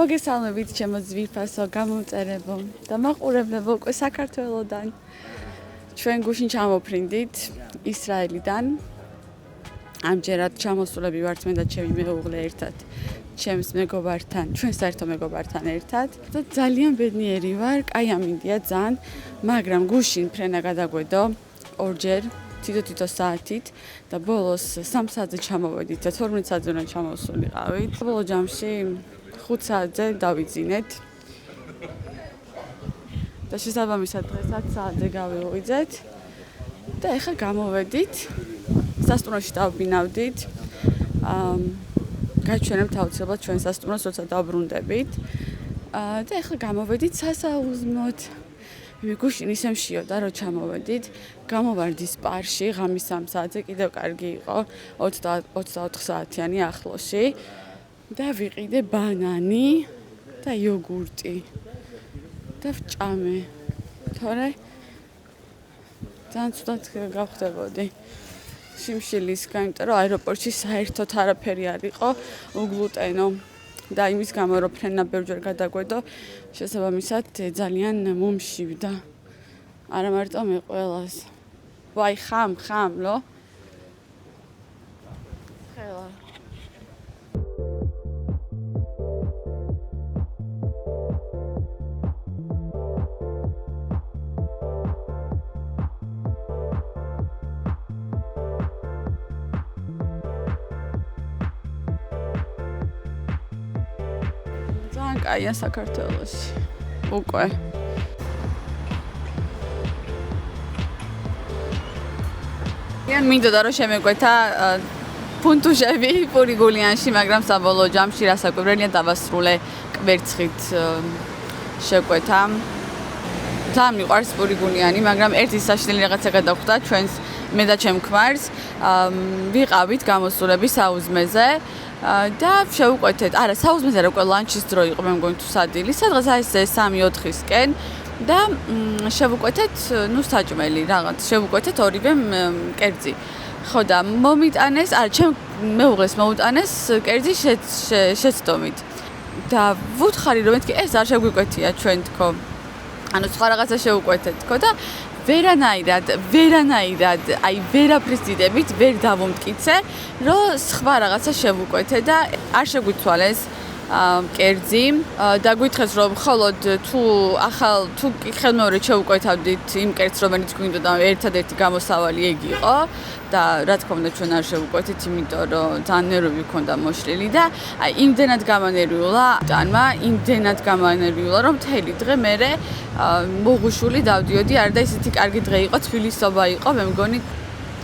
მოგესალმებით ჩემო ძვირფასო გამომწერებო და მაყურებლებო უკვე საქართველოდან. ჩვენ გუშინ ჩამოფრინდით ისრაელიდან. ამჯერად ჩამოსულები ვართ მე და ჩემი მეუღლე ერთად. ჩემს მეგობართან, ჩვენ საერთო მეგობართან ერთად და ძალიან ბედნიერი ვარ, კაი ამინდია ძალიან, მაგრამ გუშინ ფრენა გადაგვედო ორჯერ თითო საათით და ბოლოს 3 საათზე ჩამოვედით და 12 საათზე უნდა ჩამოვსულიყავით. ბოლო ჯამში 5 საათზე დავიძინეთ და შესაბამისად დღეს 10 საათზე გავივიძეთ და ეხლა გამოვედით, სასტუმროში დავბინავდით. გაჩვენებთ აუცილებლად ჩვენ სასტუმროს, როცა დავბრუნდებით. და ეხლა გამოვედით სასაუზმოდ. მე გუშინ ისე მშიოდა, რომ ჩამოვედით, გამოვარდი სპარში, ღამის 3 საათზე, კიდევ კარგი იყო, 24 საათიანი ახლოში. და ვიყიდე ბანანი და იოგურტი და ვჭამე. თორე ძალიან ცუდად გავხდებოდი შიმშილისგან, იმიტომ რომ აეროპორტში საერთოდ არაფერი არ იყო უგლუტენო და იმის გამო რომ ფრენა ბევრჯერ გადაგვედო, შესაბამისად ძალიან მომშივდა. არა მარტო მე ყველას. ვაი ხამ რო? ხელა კაია საქართველოში. უკვე.იან მინდოდა რომ შემეკვეთა ფუნტუშები პურიგულიანში, მაგრამ საბოლოო ჯამში რასაკვირველია დავასრულე კვერცხით შეკვეთა. ძალიან მიყვარს პურიგულიანი, მაგრამ ერთი საშინელი რაღაცა გადახვდა ჩვენს მე და ჩემ ქმარს. ვიყავით გამოსულები საუზმეზე. და შევუკვეთეთ, არა, საუზმეზე რა უკვე ლანჩის დრო იყო, მე მგონი თუ სადილი, სადღაც აი ეს 3-4-ისკენ და შევუკვეთეთ, საჭმელი რაღაც, შევუკვეთეთ ორივე კერძი. ხო და მომიტანეს, არა, ჩემ მეუღლეს მოუტანეს კერძი შეცდომით. და ვუთხარი რომ მეთქი ეს არ შეგვიკვეთია ჩვენ თქო. ანუ სხვა რაღაცა შევუკვეთეთ თქო და ვერანაირად, აი ვერაფრის დიდებით ვერ დავუმტკიცე, რომ სხვა რაღაცა შევუკვეთე და არ შეგვიცვალეს კერძი და გითხრეს რომ მხოლოდ თუ ხელმეორედ შევუკვეთავდით იმ კერძს, რომელიც გვინდოდა ერთადერთი გამოსავალი ეგ იყო და რა თქმა უნდა ჩვენ არ შევუკვეთით, იმიტომ რომ ძალიან ნერვები მქონდა მოშლილი და აი იმდენად გამანერვიულა, რომ მთელი დღე მე მოგუშული დავდიოდი, არა და ისეთი კარგი დღე იყო, თბილისობა იყო, მე მგონი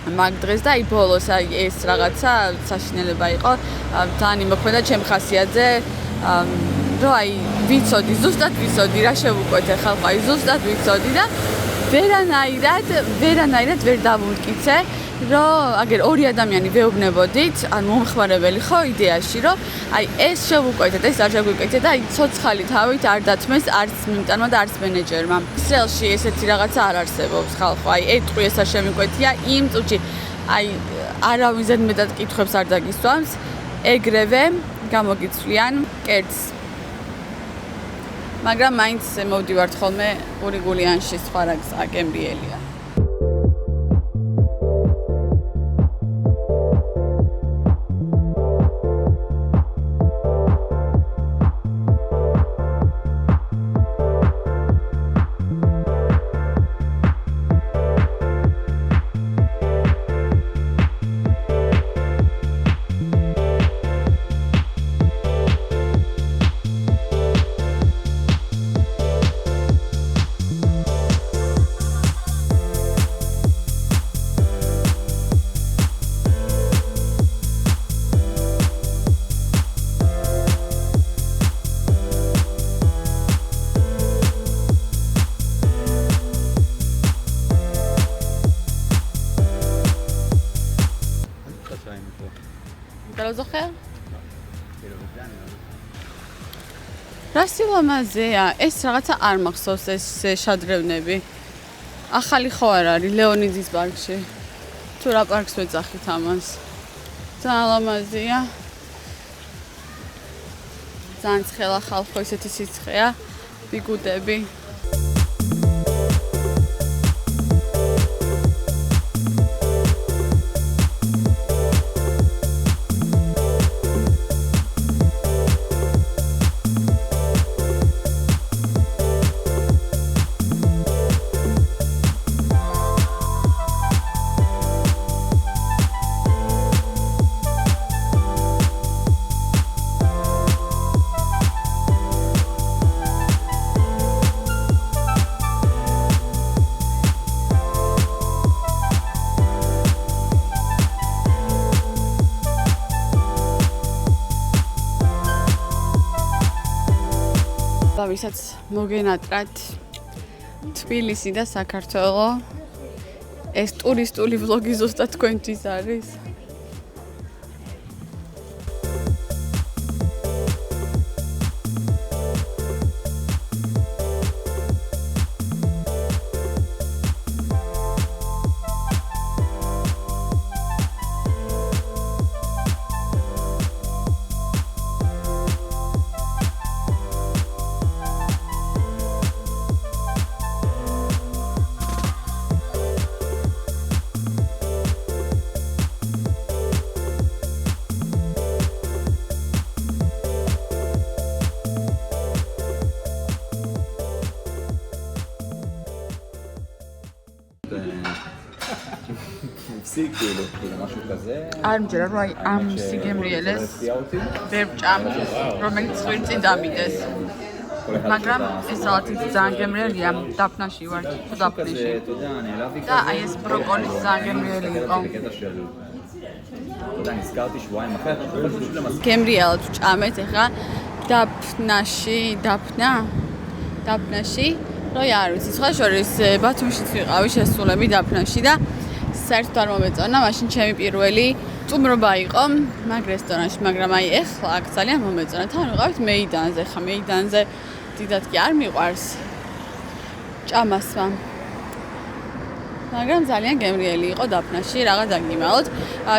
მაგ დღეს და აი ბოლოს აი ეს რაღაცა საშინელება იყო, ძალიან იმოქმედა ჩემ ხასიათზე, რომ აი ზუსტად ვიცოდი რა შევუკვეთე ხალხო, აი ზუსტად ვიცოდი და ვერანაირად ვერ დავუმტკიცე, რომ აგერ ორი ადამიანი ვეუბნებოდით, ან მომხმარებელი ხო იდეაში, რომ აი ეს შევუკვეთეთ, ეს არ შეგვიკვეთეთ და აი ცოცხალი თავით არ დათმეს არც მიმტანმა და არც მენეჯერმა. ისრაელში ესეთი რაღაცა არ არსებობს ხალხო, აი ეტყვი ეს არ შემიკვეთია იმ წუთში. აი არავის მეტად კითხვებს არ დაგისვამს, ეგრევე გამოგიცვლიან კერძს. მაგრამ მაინც მოვდივართ ხოლმე პურიგულიანში, სხვა რაღაც აკემბრიელია. ზოხელ? რა სილამაზეა, ეს რაღაცა არ მახსოვს ეს შადრევნები. ახალი ხო არ არის ლეონიძის პარკში. თუ რა პარკს ვეძახით ამას? ძალიან ლამაზია. ძალიან ცხელა ხალხო, ისეთი სიცხეა, ბიგუდები. ვისაც მოგენატრათ თბილისი და საქართველო ეს ტურისტული ვლოგი ზუსტად თქვენთვის არის. არ მჯერა რომ ამ სიგემრიელეს ვერ ჭამ, რომელიც ხვირწი დამიდეს. მაგრამ ეს სალათი ძალიან გემრიელია, დაფნაში ვარ, თუ დაფნაში. და აი ეს ბროკოლი ძალიან გემრიელი იყო. გემრიელად ვჭამეთ ახლა დაფნაში, რო არ ვიცი, სხვა შორის ბათუმშიც ვიყავი შესულები დაფნაში და საერთოდ არ მომეწონა, მაშინ ჩემი პირველი წუმრობა იყო მაგ რესტორანში, მაგრამ აი ეხლა აქ ძალიან მომეწონა. თან ვიყავით მეიდანზე, ხა მეიდანზე დიდად კი არ მიყვარს ჭამასვა. მაგრამ ძალიან გემრიელი იყო დაფნაში, რაღაც დაგიმალოთ.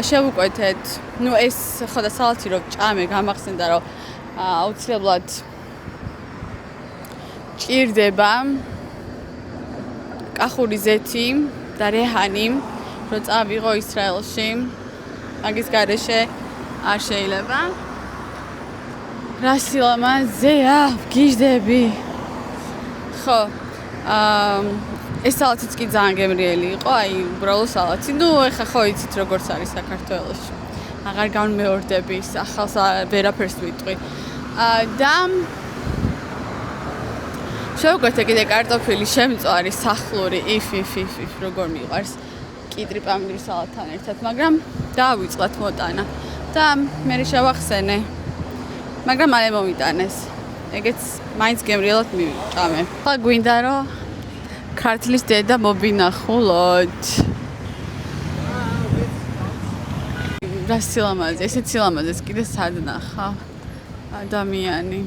შევუკვეთეთ, ნუ ეს ხო და სალათი რო ჭამე, გამახსენდა რომ აუცილებლად ჭირდება კახური ზეთი და რეჰანი, რო წავიღო ისრაელში. მაგის გარეშე არ შეიძლება. რა სილამაზეა, გიჟდები. ხო, ეს სალათიც კი ძალიან გემრიელი იყო, აი უბრალოდ სალათი. ნუ ეხა ხო იცით როგორც არის საქართველოში. აღარ განმეორდები ის ახალს ვერაფერს ვიტყვი. და შევუკვეთე კიდე კარტოფილი შემწვარი, სახლური, if, როგორ მიყვარს. კიდრი პამირის სალათთან ერთად, მაგრამ დავიწყლათ მოტანა და მე შევახსენე. მაგრამ მალე მომიტანეს. ეგეც მაინც გემრიელად მივჭამე. ხა გვინდა რომ ქართლის დედა მობინახულოთ. რა სილამაზე, ესეც სილამაზეს კიდე სად ნახა ადამიანი.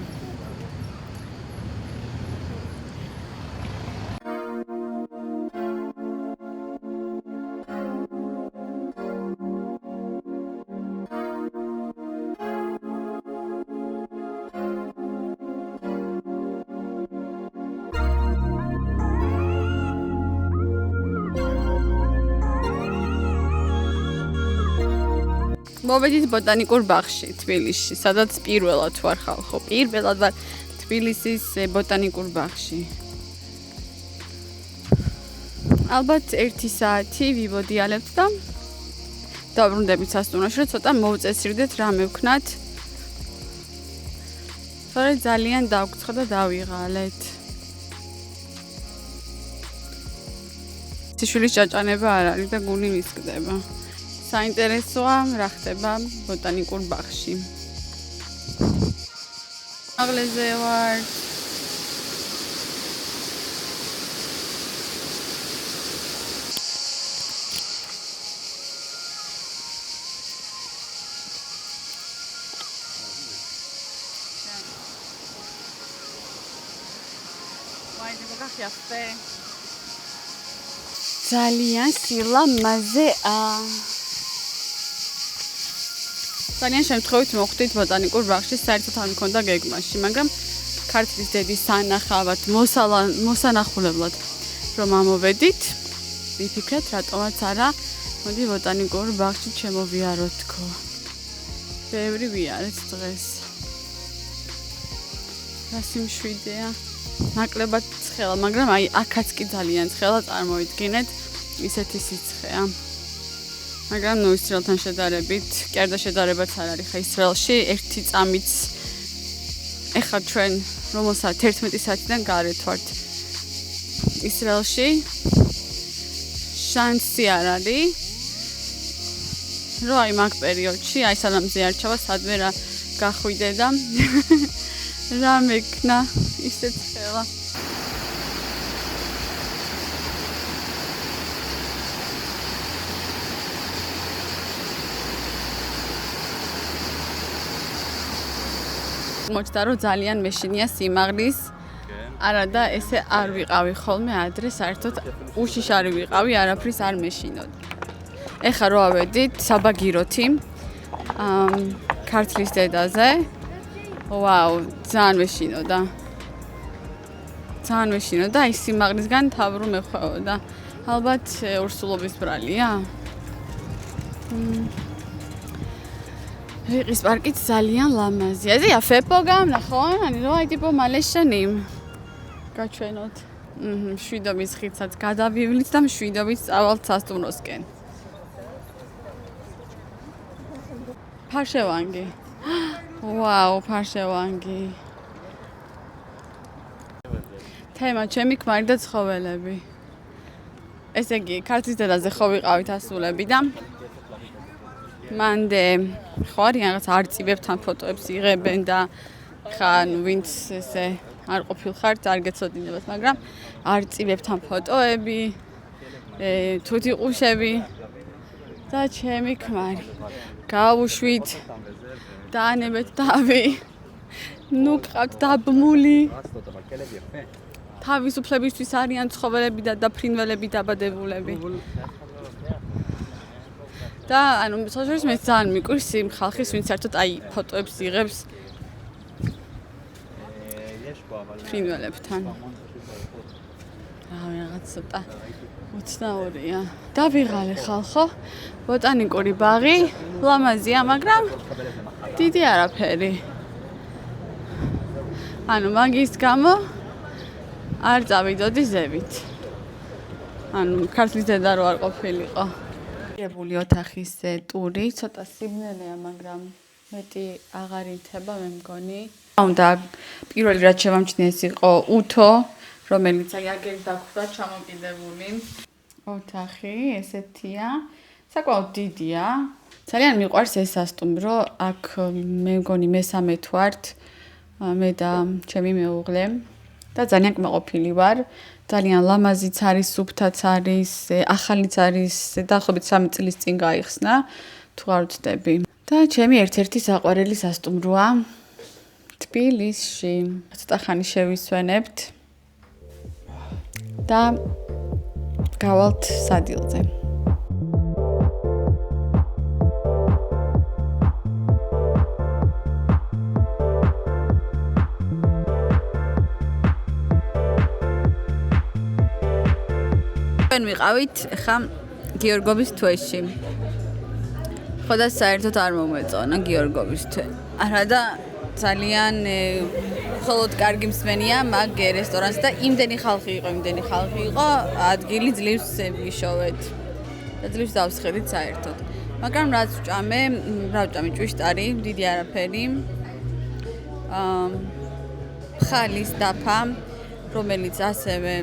მოვედით ბოტანიკურ ბაღში თბილისში, სადაც პირველად ვარ ხალხო. პირველად ვარ თბილისის ბოტანიკურ ბაღში. ალბათ 1 საათი ვიბოდიალებთ და დავბრუნდებით სასტუმროში, რომ ცოტა მოვწესრიგდეთ რა მევქნათ. თორე ძალიან დაგვცხა და დავიღალეთ. ციშვილის ჭაჭანება არ არის და გული მისკდება. საინტერესოა რა ხდება ბოტანიკურ ბაღში. აღლეზე ვარ. ძალიან სილამაზეა. ძალიან შემთხვევით მოხვდით ბოტანიკურ ბაღში, საერთოდ არ მქონდა გეგმაში, მაგრამ ქართლის დედის სანახავად, მოსანახულებლად რომ ამოვედით, ვიფიქრეთ, რატომაც არა, მოდი ბოტანიკურ ბაღში შემოვიაროთ თქო. ბევრი ვიარეთ დღეს. რასი მშვიდეა. ნაკლებად ცხელა, მაგრამ აი აქაც კი ძალიან ცხელა წარმოიდგინეთ, ისეთი სიცხეა. მაგრამ ნუ ისრაელთან შედარებით, კერდა შედარებაც არ არის ხა ისრაელში, ერთი წამიც ეხლა ჩვენ რომელსაც 11 საათიდან გარეთ ვართ ისრაელში შანსი არ არის რომ აი მაგ პერიოდში აი სანამ ზეარჩავა სადმე რა გახვიდე და რა მეკნა ისეთ ხელა მოჩდა რომ ძალიან მეშინია სიმაღლის არა და ესე არ ვიყავი ხოლმე ადრე საერთოდ უშიშ არ ვიყავი არაფრის არ მეშინოდ ეხლა რო ავედით საბაგიროთი ქართლის დედაზე ვაუ ძალიან მეშინოდა აი სიმაღლისგან თავრუ მეხვეოდა ალბათ ურსულობის ბრალია ვიყის პარკით ძალიან ლამაზია. ზია ფეპო გამნახონ, ანუ რა ტიპო მალეშანიმ. გაჩვენოთ. შვიდობის ხიდსაც გადავივლით და შვიდობის წავალთ სასტუმროსკენ. ფარშევანგი. ვაუ, ფარშევანგი. თემა ჩემი ქმარი და ცხოველები. ესე იგი, ქართლის დედაზე ხო ვიყავით ასულები და მანდე ხო არის რაღაც არწივებთან ფოტოებს იღებენ და ხან ვინც ესე არ ყოფილხართ არ გეცოდინებათ მაგრამ არწივებთან ფოტოები თუთიყუშები და ჩემი ქმარი გავუშვით დაანებეთ დავი ნუ ყავთ დაბმული თავისუფლებისთვის არიან ცხოველები და ფრინველები დაბადებულები და ანუ სოციალიზმის მე ძალიან მიკვირს იმ ხალხის ვინც საერთოდ აი ფოტოებს იღებს ფრინველებთან რაღაც ცოტა უცნაურია დავიღალე ხალხო ბოტანიკური ბაღი ლამაზია მაგრამ დიდი არაფერი ანუ მაგის გამო არ წავიდოდი ზევით ანუ ქართლის დედა რო არ ყოფილიყო გებული ოთახის ტური ცოტა სიბნელეა მაგრამ მეტი აღარ ითება მე მგონი უნდა პირველი რაც შევამჩნიეს იყო უთო რომელიც აი აგერ დახვდა ჩამოკიდებული ოთახი ესეთია საკმაოდ დიდია ძალიან მიყვარს ეს სასტუმრო აქ მე მგონი მესამე თუ ვართ მე და ჩემი მეუღლე და ძალიან კმაყოფილი ვარ ძალიან ლამაზიც არის, სუფთაც არის, ახალიც არის, დაახლოებით 3 წლის წინ გაიხსნა, თუ არ ვცდები. და ჩემი ერთ-ერთი საყვარელი სასტუმროა თბილისში. ცოტა ხანი შევისვენებთ და გავალთ სადილზე. ჩვენ ვიყავით ხა გიორგობის თვეში. ხო და საერთოდ არ მომეწონა გიორგობის თვე. არა და ძალიან მხოლოდ კარგი მსმენია მაგ რესტორანს და იმდენი ხალხი იყო, ადგილი ძლივს ვიშოვეთ. და ძლივს დავსხედით საერთოდ. მაგრამ რაც ვჭამე ჭვიშტარი, დიდი არაფერი. ხალის დაფა, რომელიც ასევე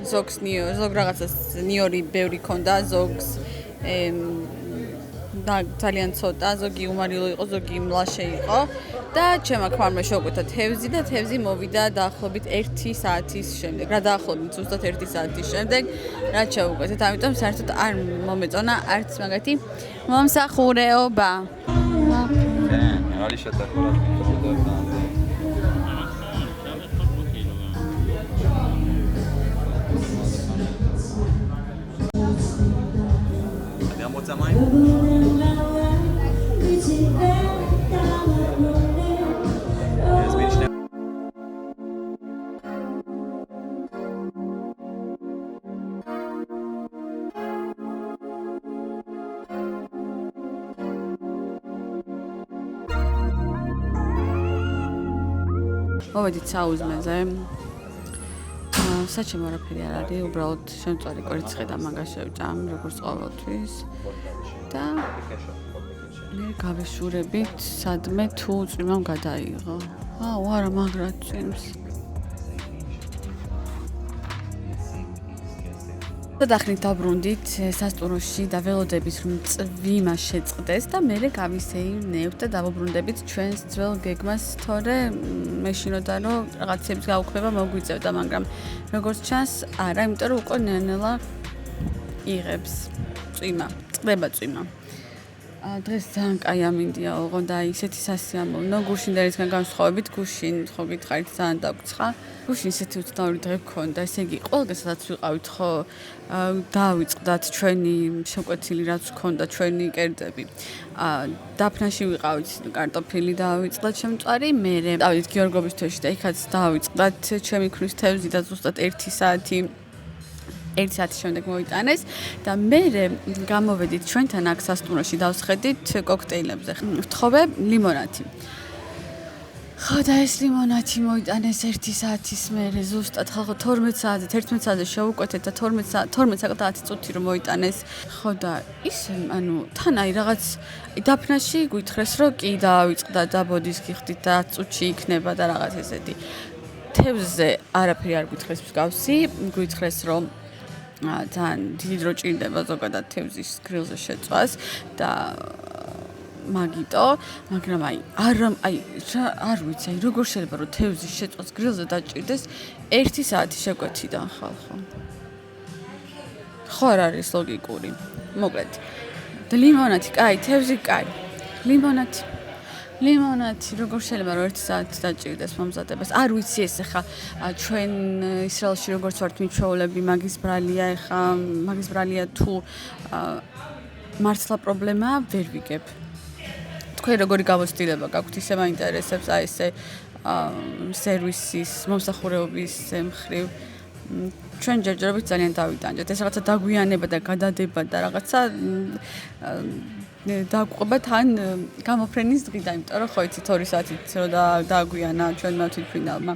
ზოგს ზოგ რაღაცას ნიორი ბევრი ქონდა ზოგს და ძალიან ცოტა ზოგი უმარილო იყო ზოგი მლაშე იყო და ჩემო ქმარმა შევკვეთა თევზი და თევზი მოვიდა დაახლოებით 1 საათის შემდეგ რა დაახლოებით ზუსტად 1 საათის შემდეგ რაც შევკვეთეთ ამიტომ საერთოდ არ მომეწონა არც მაგათი მომსახურეობა არის შეტაკურად Abbiamo Zamai? მოვედით საუზმეზე. საჩემ არაფერი არ არის, უბრალოდ შემწვარი კვერცხი და მაგას შევჭამ, როგორც ყოველთვის. და მე გავეშურებით, სადმე თუ წვიმამ გადაიღო. აუ, არა, მაგრად წვიმს. დახნით დაბრუნდით სასტუმროში და ველოდებით რომ წვიმა შეწყდეს და მე გავისეირნევთ და დავუბრუნდებით ჩვენს ძველ გეგმას, თორე მეშინოდა რომ რაღაცების გაუქმება მოგვიწევდა, მაგრამ როგორც ჩანს, არა, იმიტომ რომ უკვე ნელა იღებს წვიმა, წყდება წვიმა. დღეს ძალიან კაი ამინდია, ოღონდ აი ისეთი სასიამოვნო, გუშინ და ერთგან განსხვავებით, გუშინ ხო გითხარით ძალიან დაგვრცხა. გუშინ ისეთი უცნაური დღე გქონდა, ესე იგი, ყველგან სადაც ვიყავით, ხო დავიწყდათ ჩვენი შეკვეთილი რაც გქონდა, ჩვენი კერძები. დაფნაში ვიყავით, კარტოფილი დავიწყდათ შემწვარი, მერე დავით გიორგობის თვეში და იქაც დავიწყდათ ჩემი ქმრის თევზი და ზუსტად 1 საათი 1 საათის შემდეგ მოიტანეს და მე გამოვედით ჩვენთან აქ სასტუმროში დავსხედით კოქტეილებზე. ვთხოვე ლიმონათი. ხო და ეს ლიმონათი მოიტანეს 1 საათის მერე ზუსტად ხალხო 12 საათზე 11 საათზე შევუკვეთეთ და 12 საათი წუთი რომ მოიტანეს. ხო და ისე ანუ თან აი რაღაც დაფნაში გვითხრეს რომ კი დავიწყდა და ბოდის გიხდით და წუთში იქნება და რაღაც ესეთი. თევზზე არაფერი არ გვითხრეს მსგავსი, გვითხრეს რომ ძალიან დიდი დრო ჭირდება ზოგადად თევზის გრილზე შეწვას და მაგიტო, მაგრამ აი არ ვიცი, აი როგორ შეიძლება რომ თევზის შეწვას გრილზე დაჭირდეს 1 საათი შეკვეთიდან ხალხო. ხო არ არის ლოგიკური. მოკლედ. და ლიმონათი, კაი, თევზი კაი. ლიმონათი როგორ შეიძლება რომ 1 საათი დაჭირდეს მომზადებას? არ ვიცი ეს ახლა ჩვენ ისრაელში როგორც ვართ მიჩვეულები, მაგის ბრალია თუ მართლა პრობლემაა, ვერ ვიგებ. თქვენ როგორი გამოცდილება გაქვთ, ისე მაინტერესებს აი ესე სერვისის, მომსახურეობის მხრივ. ჩვენ ჯერჯერობით ძალიან დავიტანჯეთ. ეს რაღაცა დაგვიანება და გადადება და რაღაცა დაგვყვება თან გამოფრენის დღიდან, იმიტომ რომ ხო იცით 2 საათით რომ დააგვიანა ჩვენმა თვითმფრინავმა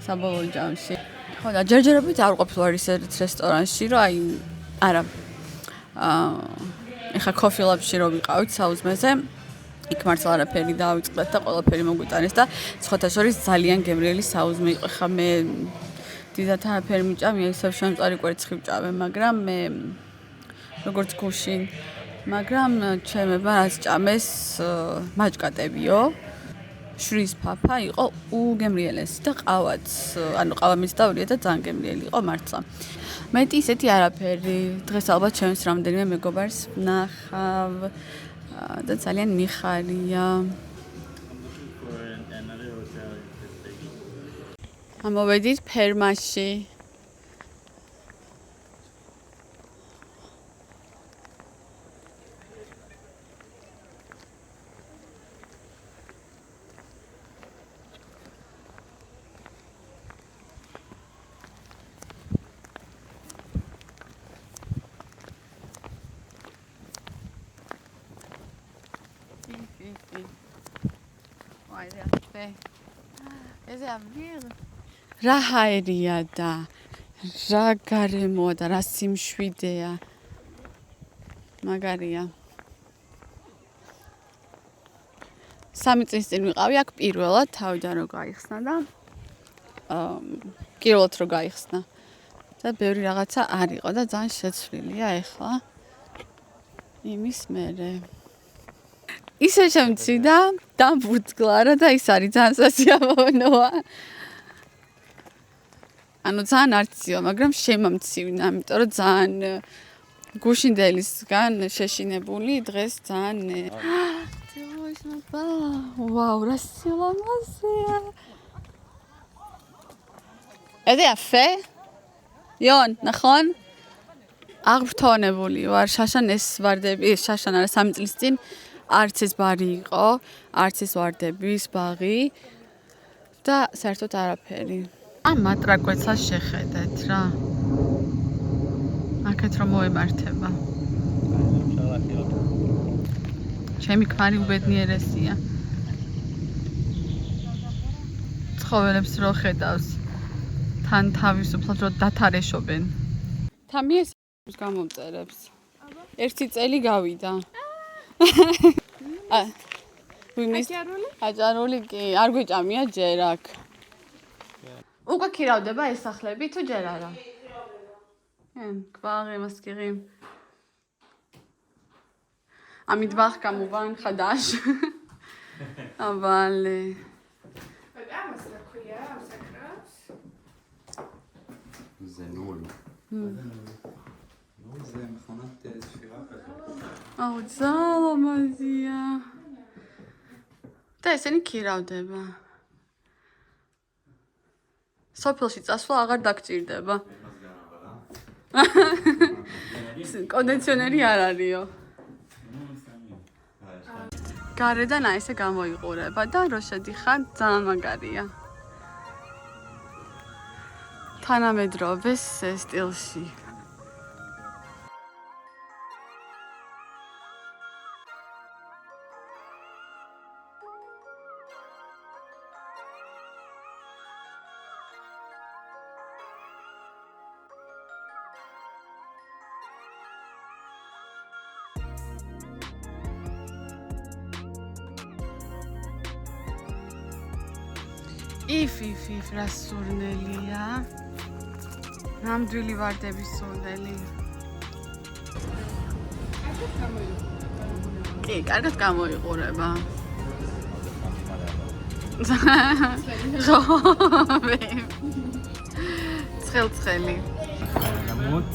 საბოლოო ჯამში. ხო და ჯერჯერობით არ ყოფილვარ ისეთ რესტორანში, რომ აი არა. ეხა Coffee Lab-ში რომ ვიყავით საუზმეზე, იქ მართლა არაფერი დავიწყდათ და ყველაფერი მოგვიტანეს და სხვათა შორის ძალიან გემრიელი საუზმე იყო. ეხა მე დიდათ არაფერი მიჭამია, ისევ შემწვარი კვერცხი ვჭამე, მაგრამ მე როგორც გუშინ მაგრამ ჩემებმა რაც ჭამეს მაჭკატებიო, შრის ფაფა იყო უგემრიელესი და ყავაც, ანუ ყავა მისდავლია და ძალიან გემრიელი იყო მართლა. მეტი ისეთი არაფერი. დღეს ალბათ ჩემს რამდენიმე მეგობარს ვნახავ და ძალიან მიხარია. ამოვედით ფერმაში. ესე ამბირ რა ჰაერია და რა გარემოა და რა სიმშვიდეა მაგარია. 3 წლის წინ ვიყავი აქ პირველად, თავიდან რო გაიხსნა და პირველად რო გაიხსნა და ბევრი რაღაცა არ იყო და ძალიან შეცვლილია ეხლა იმის მერე. ისე შემცირდა დამბურძგლა რა და ის არის ძალიან სასიამოვნოა. ანუ ძალიან არციო, მაგრამ შემამცივნა, ამიტომ რომ ძალიან გუშინდელისგან შეშინებული დღეს ძალიან ვაუ, რა სილამაზეა. ეს აფე? იონ, ნახონ? აღბრთოვანებული ვარ, შაშან ეს ვარდები, შაშან არა 3 წლის წინ არც ეს ბარი იყო, არც ეს ვარდების ბაღი და საერთოდ არაფერი. ამ მატრაკვეცას შეხედეთ რა. აქეთ რომ მოემართება. ჩემი ქმარი უბედნიერესია. ცხოველებს რო ხედავს, თან თავისუფლად რო დათარეშობენ. თამიეს გამომწერებს. ერთი წელი გავიდა. აჭარული კი, არ გვიჭამია ჯერ აქ. უკვე ქირავდება ეს სახლები თუ ჯერ არა? კვაღი მასკირი. ამიტბახ გამოვან ხადაშ. აბალე. זה מכונת ספירה כזאת. აუ ძალა მაზია. და ესენი ქირავდება. სოფელში წასვლა აღარ დაგჭირდება. კონდიციონერი არ არისო. გარედან აი ესე გამოიყურება და რო შედიხარ ძალიან მაგარია. თანამედროვე სტილში. If რა სურნელია. ნამდვილი ვარდების სურნელი. კი, კარგად გამოიყურება. ცხელი. למות.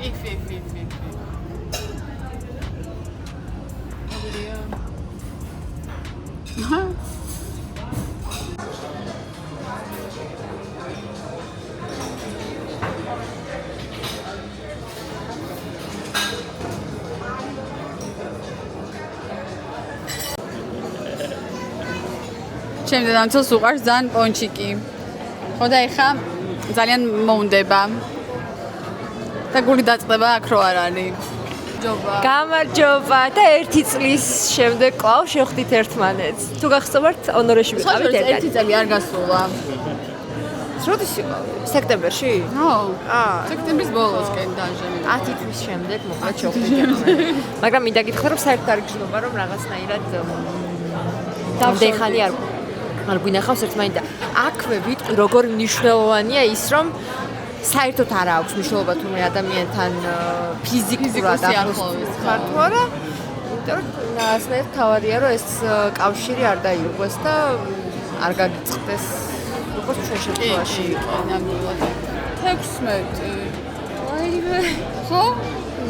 If. ჩემ დედამიწას უყარს ძალიან პონჩიკი. ხო და ეხა ძალიან მოუნდება. და გული დაწყდება აქ რო არ არის. გამარჯობა და 1 წლის შემდეგ კვლავ შევხვდით ერთმანეთს. თუ გახსოვთ, ონორეში ვიყავით ერთად. 1 წელი არ გასულა. როდის იყავი? სექტემბერში? ხო. სექტემბრის ბოლოსკენ დაჟე. 10 თვის შემდეგ მოკლედ შევხვდით ერთმანეთს. მაგრამ მინდა გითხრა, რომ საერთოდ არ გიჩნდება, რომ რაღაცნაირად დავდეხანი არ გვინახავს ერთმანეთს. აქვე ვიტყვი, როგორ მნიშვნელოვანია ის, რომ საერთოდ არ აქვს მნიშვნელობა თუ მე ადამიანთან ფიზიკურად ახლოს ხარ თუ არა. იმიტომ რომ ნაასნაირად თავარია, რომ ეს კავშირი არ დაირღვეს და არ გაგიწყდეს როგორც ჩვენ შემთხვევაში. ნამდვილად. 16. ხო?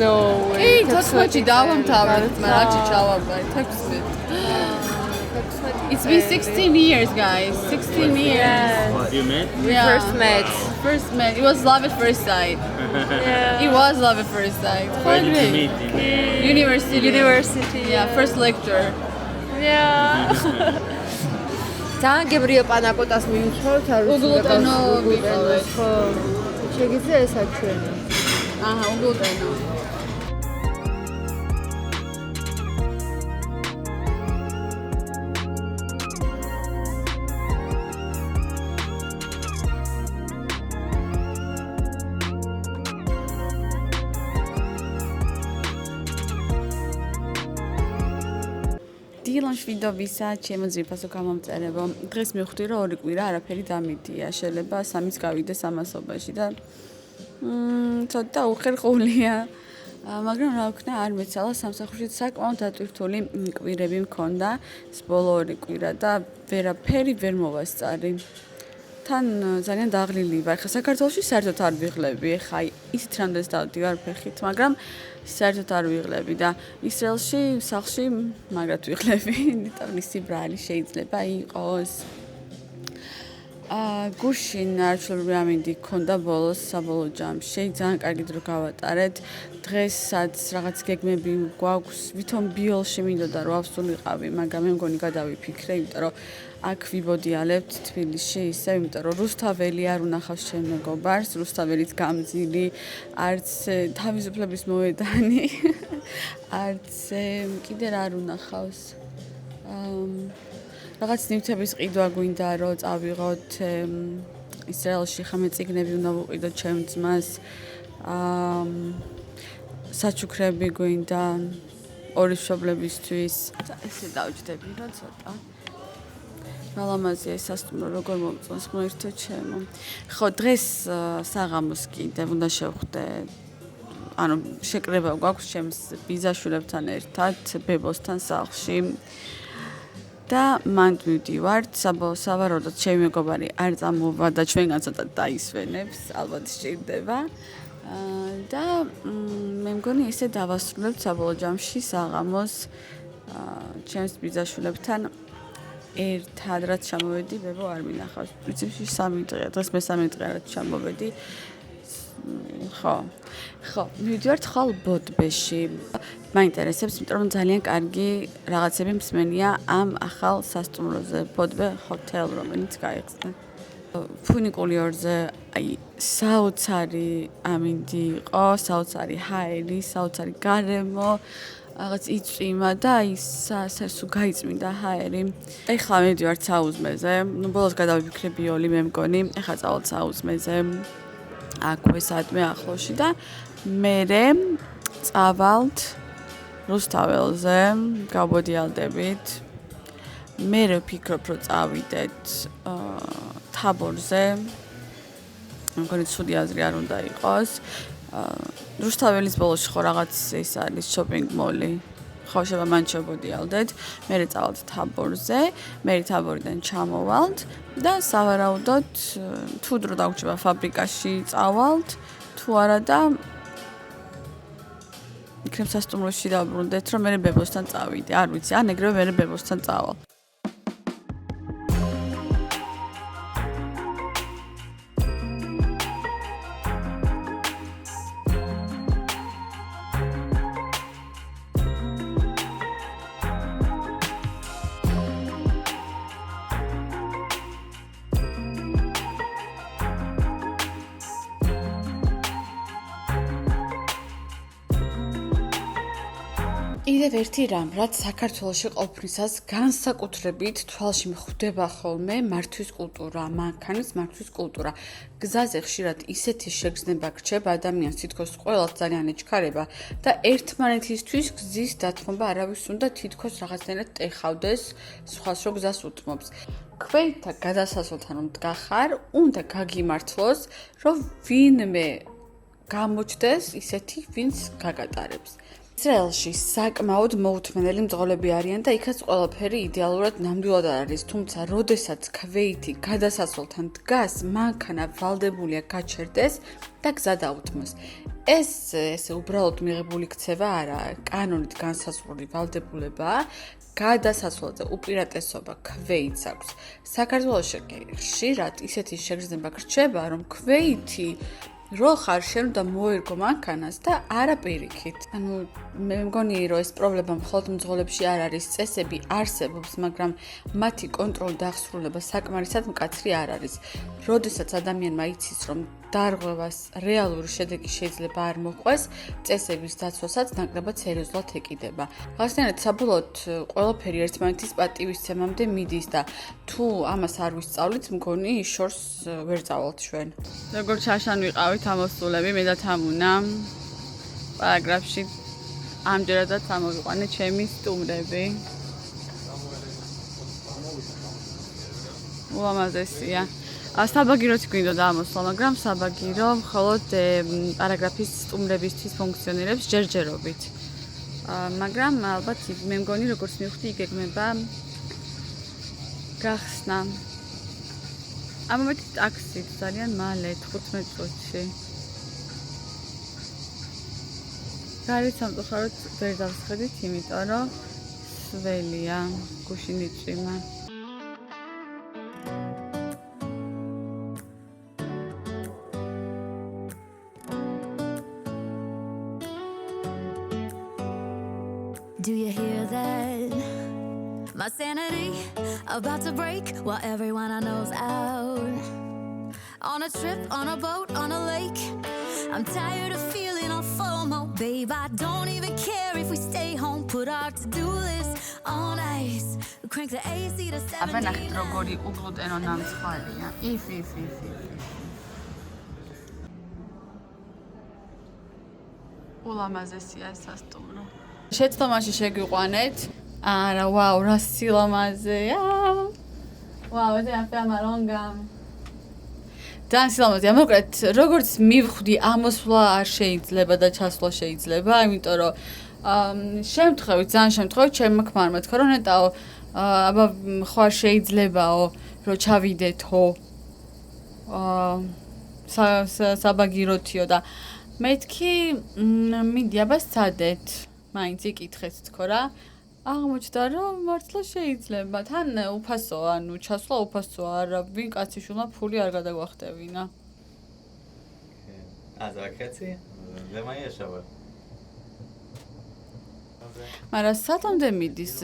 No way. 16 დავამთავრეთ, მაგრამ ჩავაბარე 16. It's been 16 years, guys. 16 years. You met? We first met. It was love at first sight. Yeah. It was love at first sight. Where did you meet? University. Yeah, first lecture. Yeah. ძალიან გებრიო პანაკოტას მივუძღოთ არ ვიცი უგულტენო მიყავეთ. ხო. შეგიძლია ეს აჩვენო. აჰა, უგულტენო. დილონ შვიდობისა, ჩემო ძვირფასო გამომწერებო. დღეს მივხვდი, რომ 2 კვირა არაფერი დამიდია. შეიძლება 3-იც გავიდეს ამასობაში და ცოტა უხერხულია. მაგრამ რა ვქნა, არ მეცალა სამსახურში საკმაოდ დატვირთული კვირები მქონდა. ბოლო 2 კვირა და ვერაფერი ვერ მოვასწარი. თან ძალიან დაღლილი ვარ. ხა საქართველოში საერთოდ არ ვიღლები. ხა ისეთ რამდენს დავდივარ ფეხით, მაგრამ საერთოდ არ ვიღლები და ისრაელში სახლში მაგრად ვიღლები. ნიტონისი ბრალი შეიძლება იყოს. გუშინ არჩევნები ამინდი ქონდა ბოლოს საბოლოო ჯამში. ძალიან კარგი დრო გავატარეთ. დღესაც რაღაც გეგმები გვაქვს. ვითომ ბიოლში მინდოდა რომ ავსულიყავი, მაგრამ მე მგონი გადავიფიქრე, იმიტომ რომ აქ ვიბოდიალებთ თბილისში ისე, იმიტომ რომ რუსთაველი არ უნახავს ჩემ მეგობარს, რუსთაველიც გამძილი, არც თავისუფლების მოედანი, არც კიდე რა არ უნახავს. რაღაც ნივთების ყიდვა გვინდა რომ წავიღოთ ისრაელში ხამე წიგნები უნდა ვუყიდოთ ჩემ ძმას. საჩუქრები გვინდა ორი მშობლებისთვის. ესე დავჯდები რა ცოტა. მალამაზია სასტუმრო როგორ მომწონს ღმერთო ჩემო. ხო დღეს საღამოს კიდევ უნდა შევხვდე. ანუ შეკრება გვაქვს ჩემს ბიძაშვილებთან ერთად ბებოსთან სახლში. და მანდ მივდივართ, სავარაუდოდ ჩემი მეგობარი არ წამოვა და ჩვენგან ცოტა დაისვენებს, ალბათ სჭირდება. და მე მგონი ესე დავასრულებთ საბოლოო ჯამში საღამოს ჩემს ბიძაშვილებთან ერთად რაც ჩამოვედი, ბებო არ მინახავს. პრინციპში 3 დღეა, დღეს მე-3 დღე რაც ჩამოვედი. ხო, მივდივართ ხალ ბოდბეში. მაინტერესებს, იმიტომ რომ ძალიან კარგი რაღაცები მსმენია ამ ახალ სასტუმროზე, ბოდბე ჰოთელ, რომელიც გაიხსნა. ფუნიკული ორზე, აი, საოცარი ამინდი იყო, საოცარი ჰაერი, საოცარი გარემო, რაღაც იწვიმა და აი სულ გაიწმინდა ჰაერი. ეხლა მივდივართ საუზმეზე, ბოლოს გადავიფიქრე ბიოლი მე მგონი, ეხლა წავალთ საუზმეზე. აქვე საათმე ახლოში და მერე წავალთ რუსთაველზე, გავბოდიალდებით. მერე ვფიქრობ, რომ წავიდეთ თაბორზე. მგონი ცუდი აზრი არ უნდა იყოს. რუსთაველის ბოლოში ხო რაღაც ის არის შოპინგ მოლი. ხო შევა მან შევბოდიალდეთ. მერე წავალთ თაბორზე, მერე თაბორიდან ჩამოვალთ და სავარაუდოდ თუ დრო დაგვრჩება ფაბრიკაში წავალთ, თუ არა და იქნებ სასტუმროში დავბრუნდეთ, რომ მერე ბებოსთან წავიდე. არ ვიცი, ან ეგრევე მერე ბებოსთან წავალ. კიდევ ერთი რამ, რაც საქართველოში ყოფნისას განსაკუთრებით თვალში მხვდება ხოლმე მართვის კულტურა, მანქანის მართვის კულტურა. გზაზე ხშირად ისეთი შეგრძნება გრჩება ადამიანს, თითქოს ყველას ძალიან ეჩქარება და ერთმანეთისთვის გზის დათმობა არავის უნდა თითქოს რაღაცნაირად ტეხავდეს, სხვას რო გზას უთმობს. ქვეითთა გადასასვლელთან რომ დგახარ, უნდა გაგიმართლოს, რომ ვინმე გამოჩნდეს ისეთი, ვინც გაგატარებს. ისრაელში საკმაოდ მოუთმენელი მძღოლები არიან და იქაც ყველაფერი იდეალურად ნამდვილად არ არის, თუმცა როდესაც ქვეითი გადასასვლელთან დგას, მანქანა ვალდებულია გაჩერდეს და გზა დაუთმოს. ეს ესე უბრალოდ მიღებული ქცევა არაა, კანონით განსაზღვრული ვალდებულებაა, გადასასვლელზე უპირატესობა ქვეითს აქვს. საქართველოში ხშირად ისეთი შეგრძნება გრჩება, რომ ქვეითი რო ხარ შენ უნდა მოერგო მანქანას და არა პირიქით. ანუ მე მგონი რომ ეს პრობლემა მხოლოდ მძღოლებში არ არის, წესები არსებობს, მაგრამ მათი კონტროლი და აღსრულება საკმარისად მკაცრი არ არის. როდესაც ადამიანმა იცის რომ დარღვევას რეალური შედეგი შეიძლება არ მოყვეს, წესების დაცვასაც ნაკლებად სერიოზულად ეკიდება. რაღაცნაირად საბოლოოდ ყველაფერი ერთმანეთის პატივისცემამდე მიდის და თუ ამას არ ვისწავლით, მგონი შორს ვერ წავალთ ჩვენ. როგორ ჩაშან ვიყავით ამოსულები, მე და თამუნა პარაგრაფში ამჯერადაც ამოვიყვანე ჩემი სტუმრები. ულამაზესია. საბაგიროც გვინდოდა ამოსვლა, მაგრამ საბაგირო მხოლოდ პარაგრაფის სტუმრებისთვის ფუნქციონირებს ჯერჯერობით. მაგრამ ალბათ მე მგონი როგორც მივხვდი იგეგმება გახსნა. ამომეთ ტაქსით ძალიან მალე 15 წუთში. გარეთ სამწუხაროდ ვერ დავსხედით, იმიტომ რომ სველია, გუშინ იწვიმა. you hear that? My sanity about to break while everyone I know's out. On a trip, on a boat, on a lake. I'm tired of feeling all FOMO, babe. I don't even care if we stay home. Put our to-do list on ice. Crank the AC to 70. აბა ნახეთ როგორი უგლუტენო ნამცხვარია. If. ულამაზესია ეს სასტუმრო. შეცდომაში შეგვიყვანეთ. არა, ვაუ, რა სილამაზეა. ვაუ, ეს აფამარონგა. ძალიან სილამაზეა. მოკლედ, როგორც მივხვდი, ამოსვლა არ შეიძლება და ჩასვლა შეიძლება, იმიტომ რომ შემთხვევით, ძალიან შემთხვევით ჩემმა ქმარმა თქვა, რომ ნეტაო, აბა ხო არ შეიძლებაო, რომ ჩავიდეთო საბაგიროთიო და მეთქი მინდი აბა სცადეთ. მაინც იკითხეთ თქო რა. აღმოჩნდა რომ მართლა შეიძლება. თან უფასოა, ანუ ჩასვლა უფასოა, არა ვინ კაციშვილმა ფული არ გადაგვახტევინა. אז הקצי? זה מה יש אבל. მაგრამ სათამდე მიდის,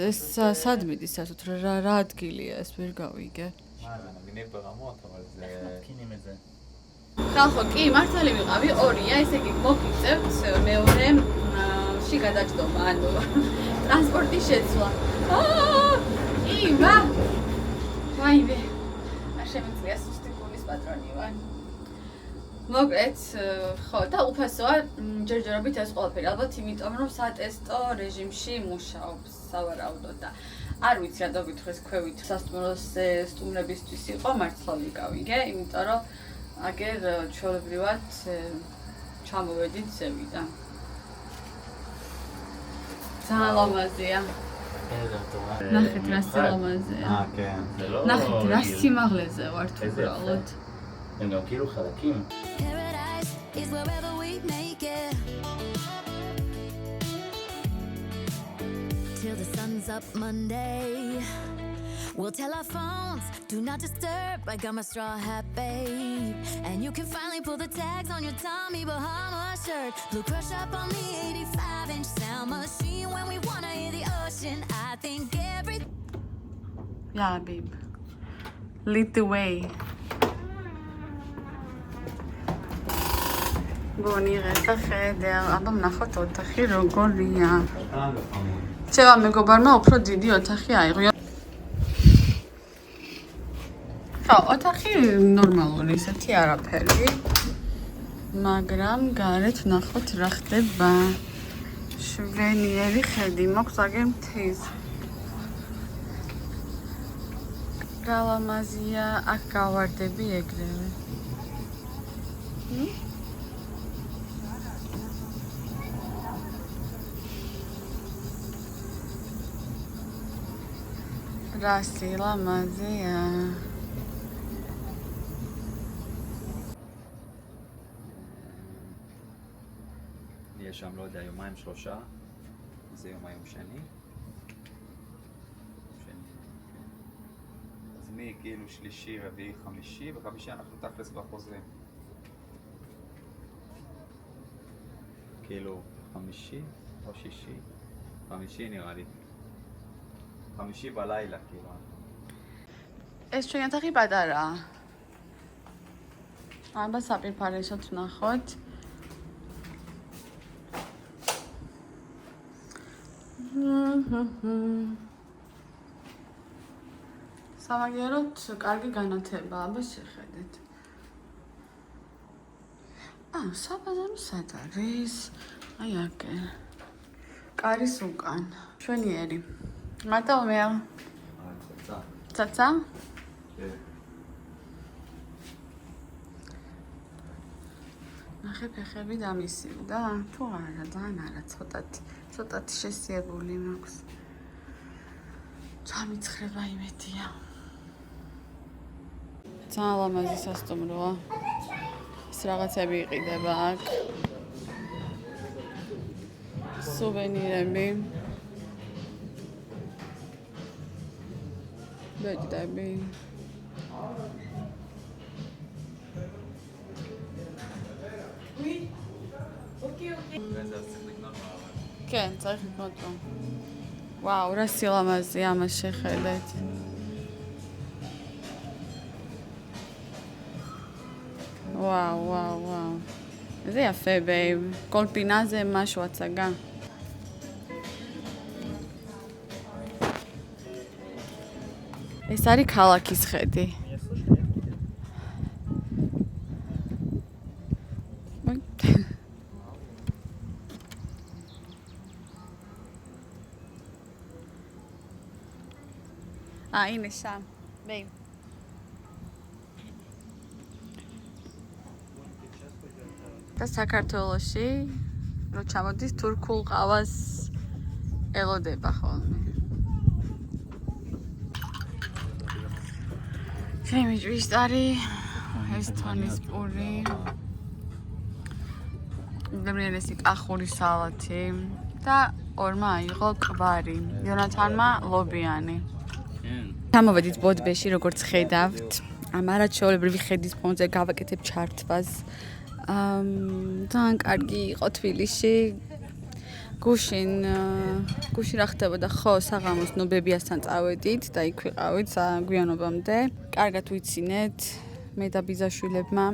სად მიდის ასოთ რა ადგილია ეს ვერ გავიგე. אני מבין ברמות, אבל זה... מתקינים את זה. ხალხო, კი, მართალი ვიყავი, ორია, ესე იგი მოგიწევთ მეორეში გადაჯდომა, ანუ ტრანსპორტის შეცვლა. იმა! ვაიმე. არ შემიძლია სუსტი ფულის პატრონი ვარ. მოკლედ, ხო, და უფასოა ჯერჯერობით ეს ყველაფერი, ალბათ იმიტომ, რომ სატესტო რეჟიმში მუშაობს სავარაუდოდ და არ ვიცი რა დაგვითხრეს ქვევით სასტუმროზე სტუმრებისთვის იყო მართლა ვიკავიგე, იმიტომ რომ აგერ ჩვეულებრივად ჩამოვედით ზევიდან. ძალიან ლამაზია. ნახეთ რა სილამაზეა. כן. ნახეთ რა სიმაღლეზე ვართ უბრალოდ. הם גם כאילו חלקים. Paradise is wherever we make it. Till the sun's up Monday. We'll tell our phones, do not disturb. I got my straw hat, babe. And you can finally pull the tags on your Tommy Bahama shirt. Blue crush up on the 85-inch sound machine. When we wanna hear the ocean, I think every... Yeah, babe. Lead the way. בואו נראה את החדר. אבא מנחות אותכי רוגוריה. צבע מגוברמה უფრო დიდი ოთახი აიღო. ხო, ოთახი ნორმალური, ისეთი არაფერი. მაგრამ გარეთ ნახოთ რა ხდება. შვენიერი ხედი მაქვს აგერ მთის. რა ლამაზია, აქ გავარდები ეგრევე. რა სილამაზეა. יש שם, לא יודע, יומיים שלושה. זה יום היום שני. אז מי כאילו שלישי, רביעי, חמישי, בחמישי אנחנו תכלס כבר חוזרים. כאילו חמישי או שישי. חמישי נראה לי. חמישי בלילה כאילו. ეს ჩვენი ოთახი პატარაა. აბა საპირფარეშოთ ვნახოთ. სამაგიეროდ კარგი განათება, აბა შეხედეთ. საბაზარო სად არის? აი აქე. კარის უკან. შვენიერი. მარტო მე. ცაცა? ნახე ფეხები დამისივდა? თუ არა, ძალიან არა, ცოტათი შესიებული მაქვს. ჩამიცხრება იმედია. ძალიან ლამაზი სასტუმროა. ეს რაღაცები იყიდება აქ. სუვენირები. ბეჭდები. כן, צריך לקנות לו. ვაუ, რა სილამაზეა ამას შეხედეთ. ვაუ. זה יפה, בכל פינה זה משהו, הצגה. ეს არის ქალაქის ხედი. הנה שם, ביי. და საქართველოში რო ჩამოდის თურქულ ყავას ელოდება ხოლმე. შემიჭვისტარი ეს თონის პური. დამრიელესი კახური სალათი და ორმა აიღო კვარი. იონათანმა ლობიანი. ჩამოვედით ბოდბეში, როგორც ხედავთ. არაჩვეულებრივი ხედის ფონზე გავაკეთებ ჩართვას. ძალიან კარგი იყო თბილისში. გუშინ რა ხდებოდა ხო, საღამოს ნობებიასთან წავედით და იქ ვიყავით გვიანობამდე. კარგად ვიცინეთ მე და ბიზაშვილებმა.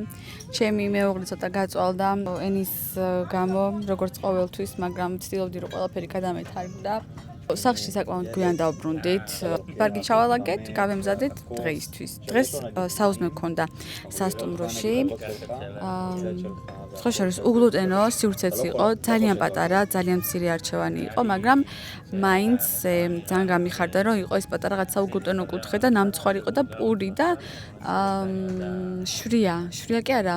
ჩემი მეუღლე ცოტა გაწვალდა ენის გამო, როგორც ყოველთვის, მაგრამ ვცდილობდი რომ ყველაფერი გადამეთარგმნა. სახლში საკმაოდ გვიან დავბრუნდით. ბარგი ჩავალაგეთ, გავემზადეთ დღეისთვის. დღეს საუზმე მქონდა სასტუმროში. სხვა შორის უგლუტენო სივრცეც იყო, ძალიან პატარა, ძალიან მცირე არჩევანი იყო, მაგრამ მაინც ძალიან გამიხარდა, რომ იყო ეს პატარა რაღაცა უგლუტენო კუთხე და ნამცხვარი იყო და პური და შვრია კი არა.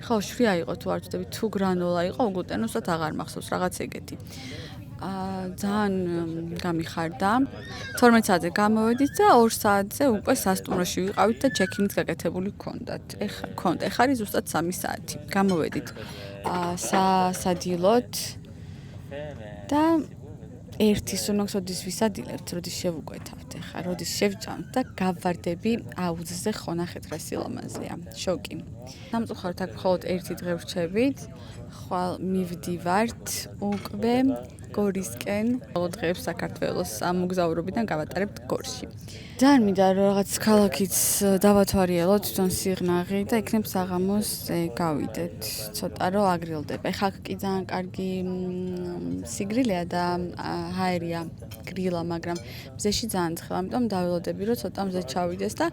ხო, შვრია იყო თუ არ ვწდები, თუ გრანოლა იყო, უგლუტენოსად აღარ მახსოვს, რაღაც ეგეთი. ძალიან გამიხარდა. 12 საათზე გამოვედით და 2 საათზე უკვე სასტუმროში ვიყავით და ჩეკინიც გაკეთებული გქონდათ. ეხა არის ზუსტად 3 საათი. გამოვედით სადილოთ და ერთი სუნოქსოდის ვისადილებთ, როდის შევუკვეთავთ ეხა, როდის შევჭამთ და გავვარდები აუზზე ხონახეთ რა სილამაზეა. შოკი. სამწუხაროდ აქ მხოლოდ ერთი დღე ვრჩებით. ხვალ მივდივართ უკვე გორისკენ. ბოლო დღეებს საქართველოს მოგზაურობიდან გავატარებთ გორში. ძალიან მინდა რომ რაღაც ქალაქიც დავათვალიეროთ, თვითონ სიღნაღი და იქნებ საღამოს გავიდეთ. ცოტა რომ აგრილდება. ეხლა კი ძალიან კარგი სიგრილეა და ჰაერია გრილა, მაგრამ მზეში ძალიან ცხელა, ამიტომ დაველოდები რომ ცოტა მზე ჩავიდეს და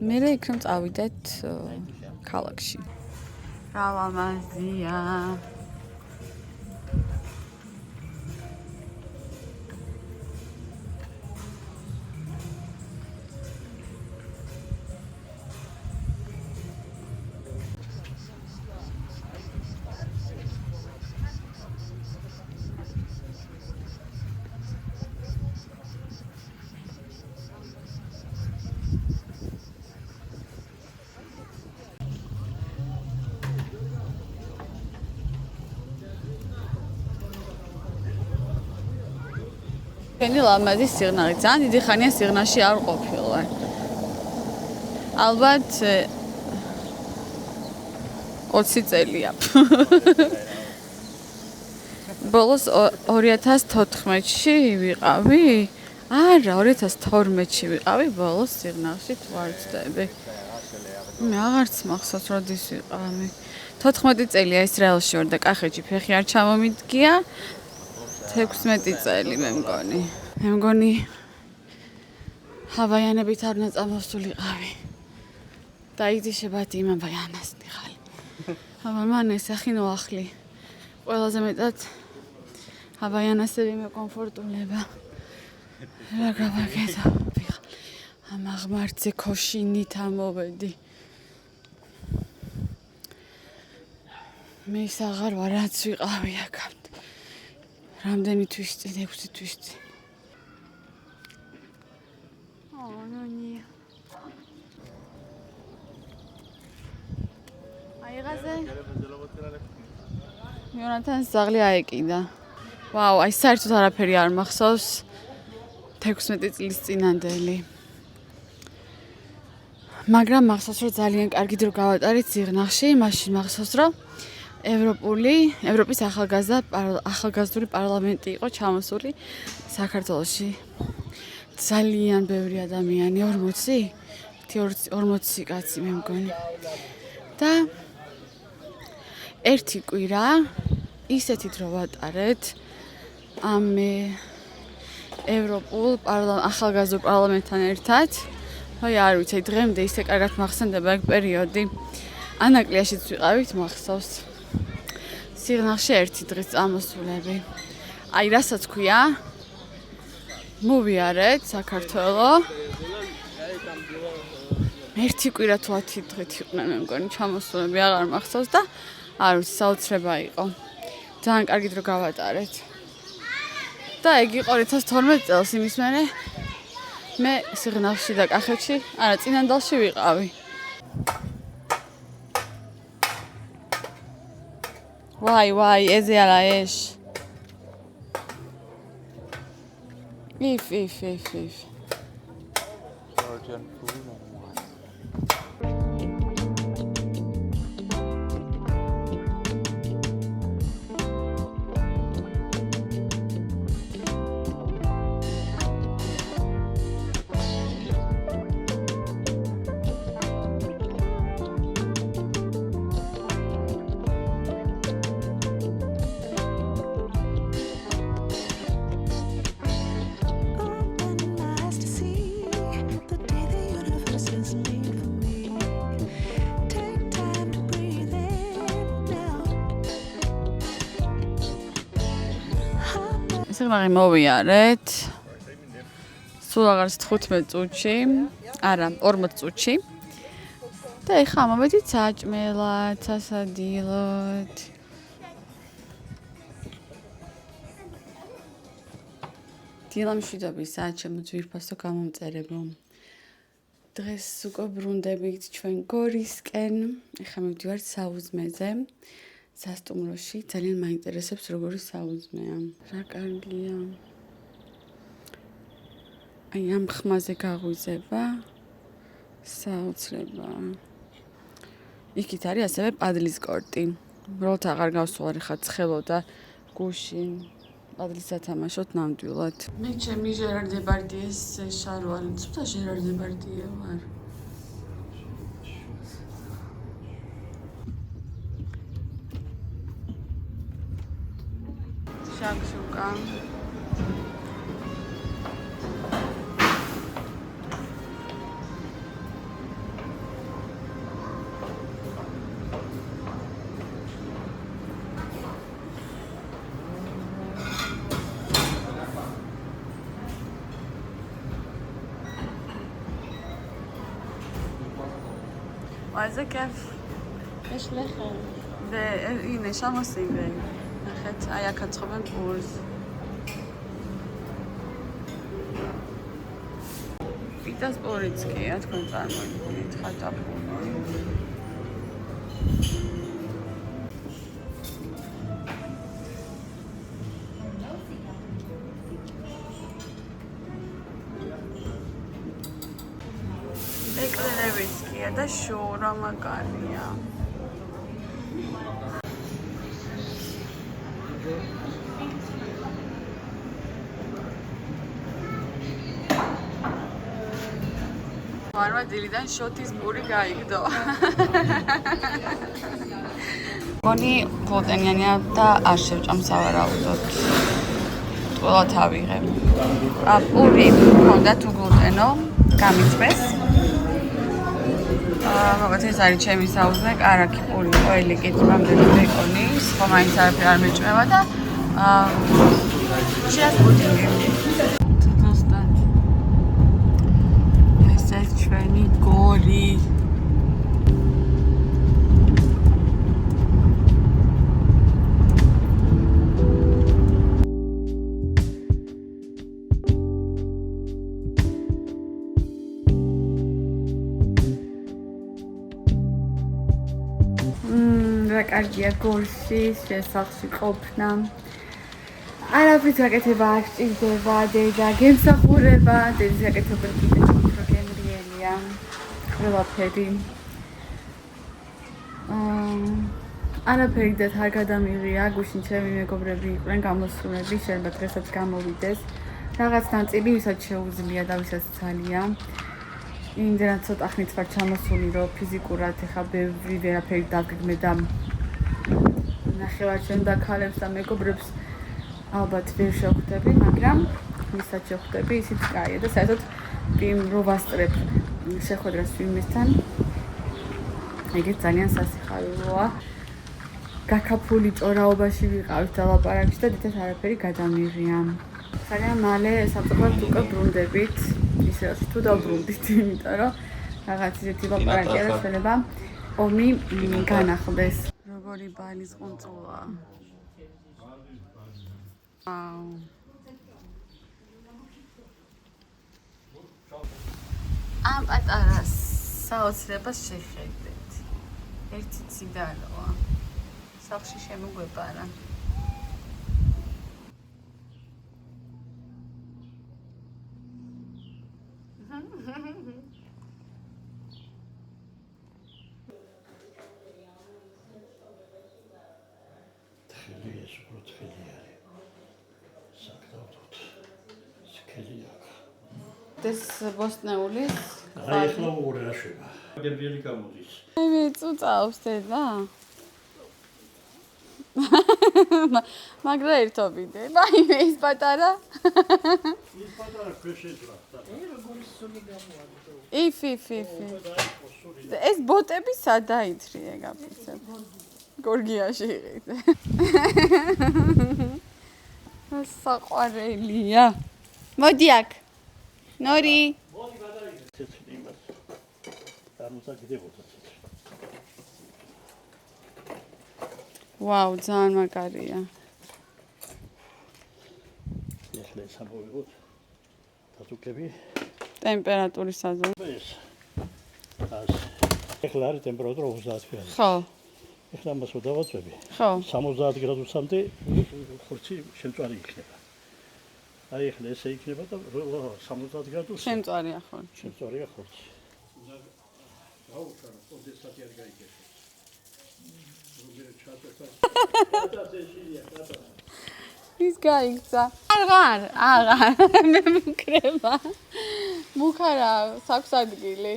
მერე იქნებ წავიდეთ ქალაქში. რა ლამაზია. Ჩვენი ლამაზი სიღნაღი, ძალიან დიდი ხანია სიღნაღში არ ყოფილვარ. ალბათ 20 წელია. ბოლოს 2014-ში ვიყავი? არა, 2012-ში ვიყავი ბოლოს სიღნაღში, თუ არ ვცდები. მე აღარც მახსოვს როდის ვიყავი. 14 წელია ისრაელში ვარ და კახეთში ფეხი არ ჩამომიდგია. 16 წელი მე მგონი ჰავაიანებით არ უნდა წამოსულიყავი და იგდიშებათ იმ ჰავაიანას ნიხალი. აბა მან ესახი ნოახლი. ყველაზე მეტად ჰავაიანასები მე კომფორტულება. რა გავაკეთო? ამ აღმართზე ქოშინით ამოვედი. მე ის აღარ ვარ რაც ვიყავი აქამდე. რამდენი თვის წინ 6 თვის წინ. ნონი. აიღაზე. იონათანს ზაღლი აეკიდა. ვაუ, აი საერთოდ არაფერი არ მახსოვს. 16 წლის წინანდელი. მაგრამ მახსოვს რომ ძალიან კარგი დრო გავატარეთ სიღნაღში, მაშინ მახსოვს რომ ევროპის ახალგაზრდული პარლამენტი იყო ჩამოსული საქართველოში. ძალიან ბევრი ადამიანი, 40 კაცი მე მგონი. და ერთი კვირა ისეთი დრო ვატარეთ ამ ევროპულ ახალგაზრდულ პარლამენტთან ერთად. აი არ ვიცი, დღემდე ისე კარგად მახსენდება ეგ პერიოდი. ანაკლიაშიც ვიყავით, მახსოვს. სიღნაღში ერთი დღის წამოსულები. აი რასაც ქვია, მოვიარეთ საქართველო. ერთი კვირა თუ 10 დღით იყვნენ მე მგონი ჩამოსულები, აღარ მახსოვს და არ ვიცი, საოცრება იყო. ძალიან კარგი დრო გავატარეთ. და ეგ იყო 2012 წელს იმის მერე მე სიღნაღში და კახეთში, არა წინანდალში ვიყავი. ვაი, ეზე არა ეშ. If. Georgian food and wine. სიღნაღი მოვიარეთ. სულ აღარ 15 წუთში, არა 40 წუთში. და ეხლა მოვედით საჭმელად, სასადილოდ. დილამშვიდობისა, ჩემო ძვირფასო გამომწერებო. დღეს უკვე ბრუნდებით ჩვენ გორისკენ. ეხლა მივდივართ საუზმეზე. სასტუმროში ძალიან მაინტერესებს როგორი საუზმეა. რა კარგია. აი ამ ხმაზე გაღვიძება. საოცრება. იქით არის ასევე პადლის კორტი. უბრალოდ აღარ გავსვარ ხა ცხელო და გუშინ პადლის ათამაშოთ ნამდვილად. მე ჩემი ჟერარ დებარდიეს შარვარი, ცოტა ჟერარ დებარდიე ვარ. შაქშუკა. وإذا كيف ايش لخن ده اینه شماسیبه نخت ایا کتخوبن پورز پیتاس بوریتسکیه تکن فرمایید خطا پورز ეკლერევიცკია და შორა მაგარია. ვარმა დილიდან შოთის პური გაიგდო. გონი გლუტენიანია და არ შევჭამ სავარაუდოდ. ყველა თავიღებ. პური მქონდა თუ გლუტენო, გამიწვეს. მოგეთ ეს არის ჩემი საუზმე, კარაქი პური ყველი კეთილამდე ბეკონი, სხვა მაინც არაფერი არ მეჭმევა და შეას პუდინგი. ზუსტად. ეს ჩვენი გორი. რა კარგია გორში, შესახში ყოფნა. არაფერს გაკეთება არ სჭირდება, დედა გემსახურება, დედის გაკეთება კიდე უფრო გემრიელია. ყველაფერი. არაფერი და არ გადამიღია, გუშინ ჩემი მეგობრები იყვნენ გამოსულები, შეიძლება დღესაც გამოვიდეს. რაღაც ნაწილი ვისაც შეუძლია და ვისაც ძალიან. იმდენად ცოტა ხნით ვარ ჩამოსული, რომ ფიზიკურად ეხა ბევრი ვერაფერი დავგეგმე და ნახევარჩემ და ქალებს და მეგობრებს ალბათ ვერ შევხვდები, მაგრამ ვისაც შევხვდები, ისიც კაია და საერთოდ იმ რო ვასწრებ შეხვედრას ვინმესთან, ეგეც ძალიან სასიხარულოა. გაქაფული ჭორაობაში ვიყავით და ლაპარაკში და დიდად არაფერი გადამიღია. ძალიან მალე სამწუხაროდ უკვე ბრუნდებით, ისე თუ დაბრუნდით, იმიტომ რომ რაღაც ისეთი ლაპარაკია და შეიძლება ომი განახლდეს. როგორი ბალის ყუნწულა. ვაუ. ამ პატარა საოცრებას შეხედეთ. ერთი ციგაროა. სახლში შემოგვეპარა. ეს ბოსტნეულის ახლა უყურე რაშება. გერბიელი გამოდის. მე წუწავს დედა. მაგრა ერთობიდე. მაიმე ის პატარა. ის პატარა ქვეშეჭრა. როგორი სული გამოაქვს. იფი. ეს ბოტები სადაითრიე გაფიცებ. გორგიაში იყიდე. საყვარელია. მოდი აქ. ნორი. მოდი გადაიდე. ცეცხლი იმას. წარმოსაგდებოდა ცეცხლი. ვაუ, ძალიან მაგარია. ეხლა სამოვიღოთ. დაწუქები. ტემპერატურის საზომი. ეს. ეხლა არის ტემპერატურა 30 გრადუსი. ხო. ეხლა მას დავაწვევი. ხო. 60 გრადუსამდე ხორცი შემწვარი იქნება. აი ეხლა ესე იქნება და 60 გრადუსი. შემწვარია ხორცი. შემწვარია ხორცი. გაუჩარო, ოდესათი არ გაიგებს. ის გაიქცა. აღარ. მე მუკრება. მუქარა საქვს ადგილი.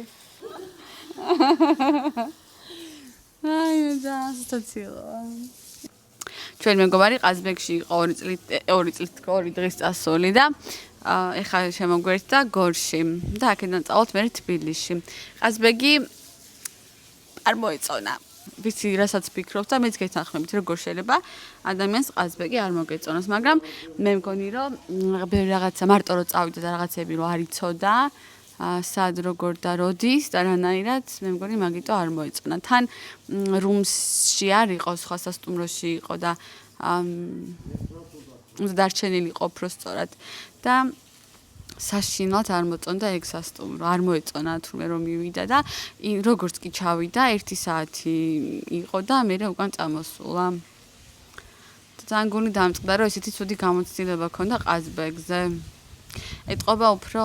აი, ძალიან ჩვენ მეგობარი ყაზბეგში იყო 2 დღის წასული და ეხლა შემოგვერთა გორში და აქედან წავალთ მე თბილისში. ყაზბეგი არ მოეწონა. ვიცი, რასაც ფიქრობთ და მეც გეთანხმებით, როგორ შეიძლება ადამიანს ყაზბეგი არ მოგეწონოს, მაგრამ მე მგონი, რომ რაღაცა მარტო რო წავიდა და რაღაცები რო არ იცოდა, სად როგორ და როდის და რანაირად მე მგონი მაგიტო არ მოეწონა. თან რუმსში არ იყო, სხვა სასტუმროში იყო და დარჩენილი იყო პროსტორად და საშინლად არ მოწონდა ეგ სასტუმრო, არ მოეწონა თურმე რომ მივიდა და როგორც კი ჩავიდა 1 საათი იყო და მე უკან წამოსულა. ძალიან გონი დამწყდა რომ ესეთი ცუდი გამოცდილება ქონდა ყაზბეგზე. ეტყობა უფრო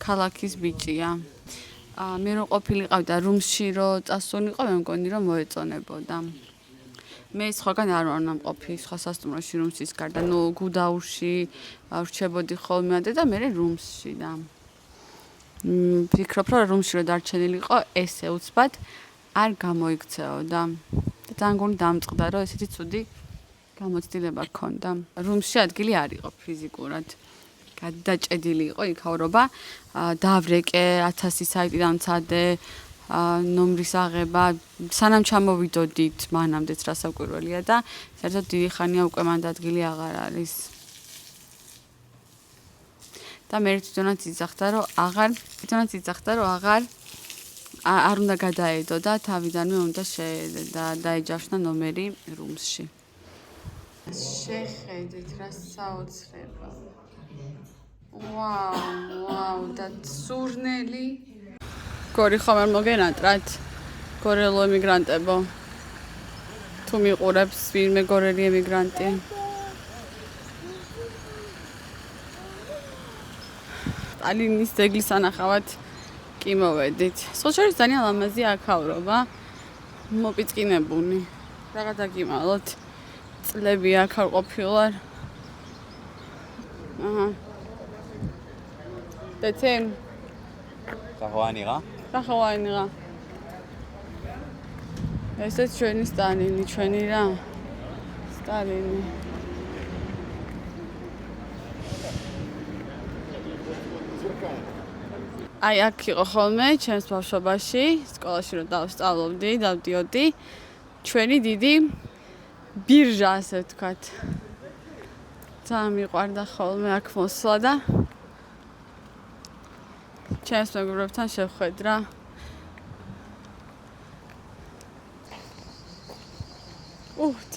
ქალაქის ბიჭია. მე რო ყოფილიყავდა რუმსში რო წასულიყო, მე მგონი რომ მოეწონებოდა. მე სხვაგან არ ვარ ნამყოფი სხვა სასტუმროში რუმსის გარდა. ნუ გუდაურში ვრჩებოდი ხოლმე და მე რუმსში და ფიქრობ რომ რუმსში რო დარჩენილიყო, ესე უცბად არ გამოიქცეოდა. და ძალიან გონი დამწყდა რომ ესეთი ცუდი გამოცდილება ქონდა. რუმსში ადგილი არ იყო ფიზიკურად. გადაჭედილი იყო იქაურობა. დავრეკე 1000 საიტიდან მცადე ნომრის აღება, სანამ ჩამოვიდოდით მანამდეც რასაკვირველია და საერთოდ დიდი ხანია უკვე მანდ ადგილი აღარ არის. და მე თვითონაც იძახდა რომ აღარ უნდა გადაედო და თავიდანვე უნდა დაეჯავშნა ნომერი რუმსში. შეხედეთ რა საოცრება. ვაუ, და სურნელი. გორი ხომ არ მოგენატრათ? გორელო ემიგრანტებო. თუ მიყურებს ვინმე გორელი ემიგრანტი. სტალინის ძეგლის ანახავად კი მოვედით. სხვა შორის ძალიან ლამაზია აქაურობა. მოპიწყინებული. Რაღაც დაგიმალოთ. წლები აქ არ ყოფილვარ. აჰა. დეთემ სახვანიღა? სახვანიღა. ესეც ჩვენი სტალინი, ჩვენი რა. სტალინი. აი აქ იყო ხოლმე ჩემს ბავშვობაში, სკოლაში რომ დავსწავლობდი, დავდიოდი. ჩვენი დიდი ბირჟა, ასე ვთქვათ. ძალიან მიყვარდა ხოლმე აქ მოსვლა და ჩემს მეგობრებთან შევხვედრა.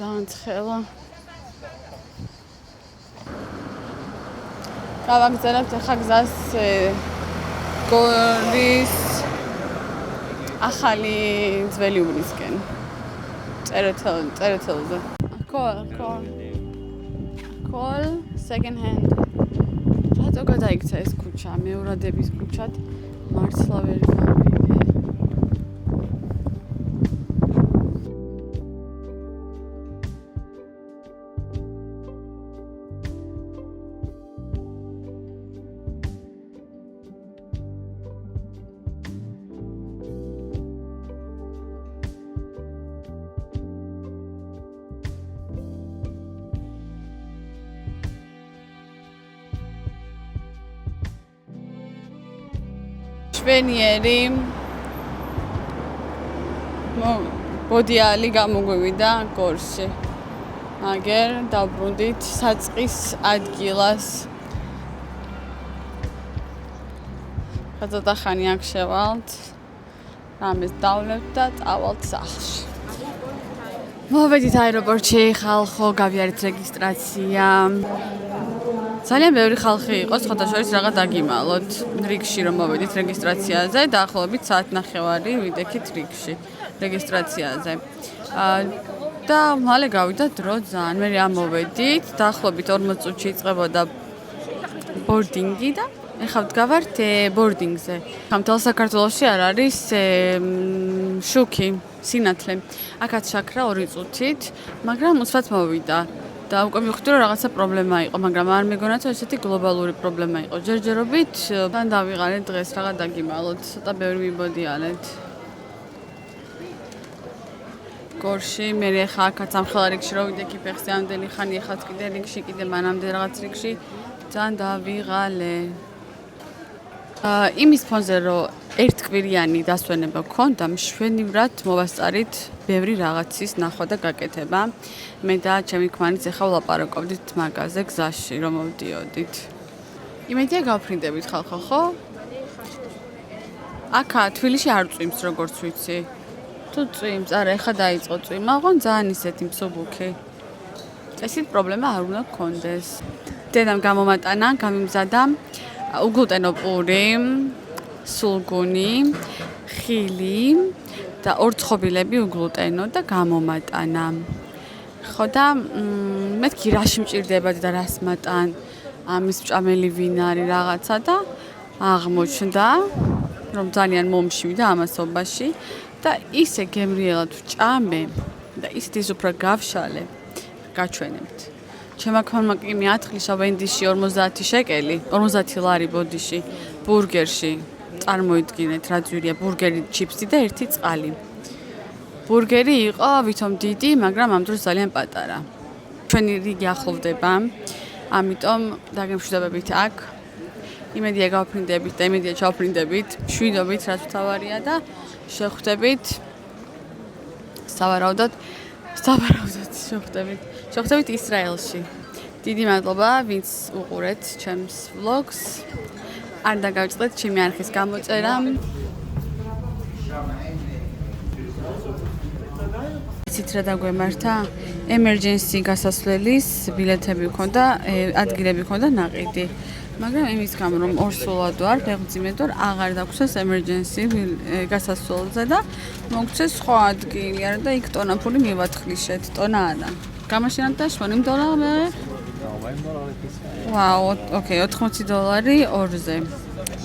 ძალიან ცხელა. გავაგზავნებთ ახლა გზას გორის ახალი ძველი უბნისკენ. წერეთელზე. Call second hand. რატო გადაიქცა ეს ქუჩა? მეურადების ქუჩად მართლა ვერ გავიგე. შვენიერი ბოდიალი გამოგვივიდა გორში. აგერ დავბრუნდით საწყის ადგილას. ხაძა ხანი აქ შევალთ. რამეს დავლევთ და წავალთ სახლში. მოვედით აეროპორტში, ხალხო, გავიარეთ რეგისტრაცია. ძალიან ბევრი ხალხი იყო, სხვადასხვა რაღაც დაგიმალოთ. რიგში რომ მოვედით რეგისტრაციაზე, დაახლოებით საათნახევარი ვიდექით რიგში რეგისტრაციაზე. და მალე გავიდა დრო ძალიან. მე ამოვედით, დაახლოებით 40 წუთში იწყებოდა ბორდინგი და ეხლა ვდგავართ ბორდინგზე. მთელ საქართველოში არ არის შუქი, სინათლე. აქაც შაქრა 2 წუთით, მაგრამ უცბად მოვიდა. და უკვე მივხვდი რომ რაღაცა პრობლემა იყო, მაგრამ არ მეგონა რომ ესეთი გლობალური პრობლემა იყო. ჯერჯერობით თან დავიღალეთ დღეს რაღაც დაგიმალოთ, ცოტა ბევრი ვიბოდიალეთ. გორში, მე ხა აქაც ამ ხელა რიგში რო ვიდექი ფეხზე ამდენი ხანი, ეხლაც კიდე რიგში, კიდე მანამდე რაღაც რიგში ძალიან დავიღალე. იმის ფონზე რომ ერთკვირიანი დასვენება გქონდა, მშვენივრად მოვასწარით ბევრი რაღაცის ნახვა და გაკეთება. მე და ჩემი ქმარიც ახლა ვლაპარაკობდით მაგაზე გზაში რომ მოვდიოდით. იმედია გავფრინდებით ხალხო, ხო? აქა თბილისში არ წვიმს როგორც ვიცი. თუ წვიმს, არა, ახლა დაიწყო წვიმა, ოღონ ძალიან ისეთი მსუბუქი. ესეთ პრობლემა არ უნდა გქონდეს. დედამ გამომატანა, გამიმზადა უგლუტენო პური, სულგუნი, ხილი და ორცხობილები უგლუტენო და გამომატანა. ხო და მეთქი რაში მჭირდება და რას მატან, ამის მჭამელი ვინ არის რაღაცა და აღმოჩნდა რომ ძალიან მომშივდა ამასობაში და ისე გემრიელად ვჭამე და ისეთი უფრო გავშალე გაჩვენებთ. ჩემმა ქმარმა კი მიათხრიშა ვენდიში 50 შეკელი, 50 ლარი ბოდიში, ბურგერში. წარმოიდგინეთ რა ძვირია ბურგერი, ჩიპსი და ერთი წყალი. ბურგერი იყო ვითომ დიდი, მაგრამ ამ დროს ძალიან პატარა. ჩვენი რიგი ახლოვდება, ამიტომ დაგემშვიდობებით აქ. იმედია გავფრინდებით და იმედია ჩავფრინდებით, მშვიდობით რაც თავარია და შევხვდებით სავარაუდოდ შევხვდებით ისრაელში. დიდი მადლობა, ვინც უყურეთ ჩემს ვლოგს. არ დაგავიწყდეთ ჩემი არხის გამოწერა. იცით რა დაგვემართა? emergency გასასვლელის ბილეთები მქონდა, ადგილები მქონდა ნაყიდი. მაგრამ იმის გამო რომ ორსულად ვარ, ფეხმძიმედ ვარ, აღარ დაგვცეს emergency გასასვლელზე და მოგცეს სხვა ადგილი არა და იქ ტონა ფული მივათხლიშეთ, ტონა არა. გამაშინათ და $80 ვაუ, ოკეი, $80 ორზე.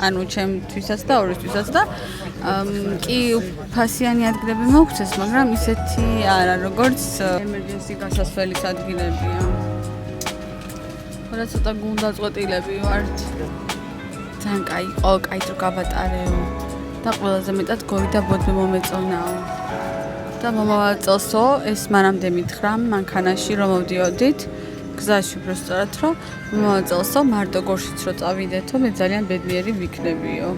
ანუ ჩემთვისაც და ორისთვისაც და კი ფასიანი ადგილები მოგცეს, მაგრამ ისეთი არა, როგორც emergency გასასვლელის ადგილებია. რა ცოტა გუნდაწყვეტილები ვართ. ძალიან კაი იყო, კაი დრო გავატარეო და ყველაზე მეტად გოვიდა ბოდბე მომეწონაო. და მომავალ წელსო ეს მანამდე მითხრა მანქანაში რომ მოვდიოდით გზაში უბრალოდ რომ მომავალ წელსო მარტო გორშიც რო წავიდეთო მე ძალიან ბედნიერი ვიქნებიო.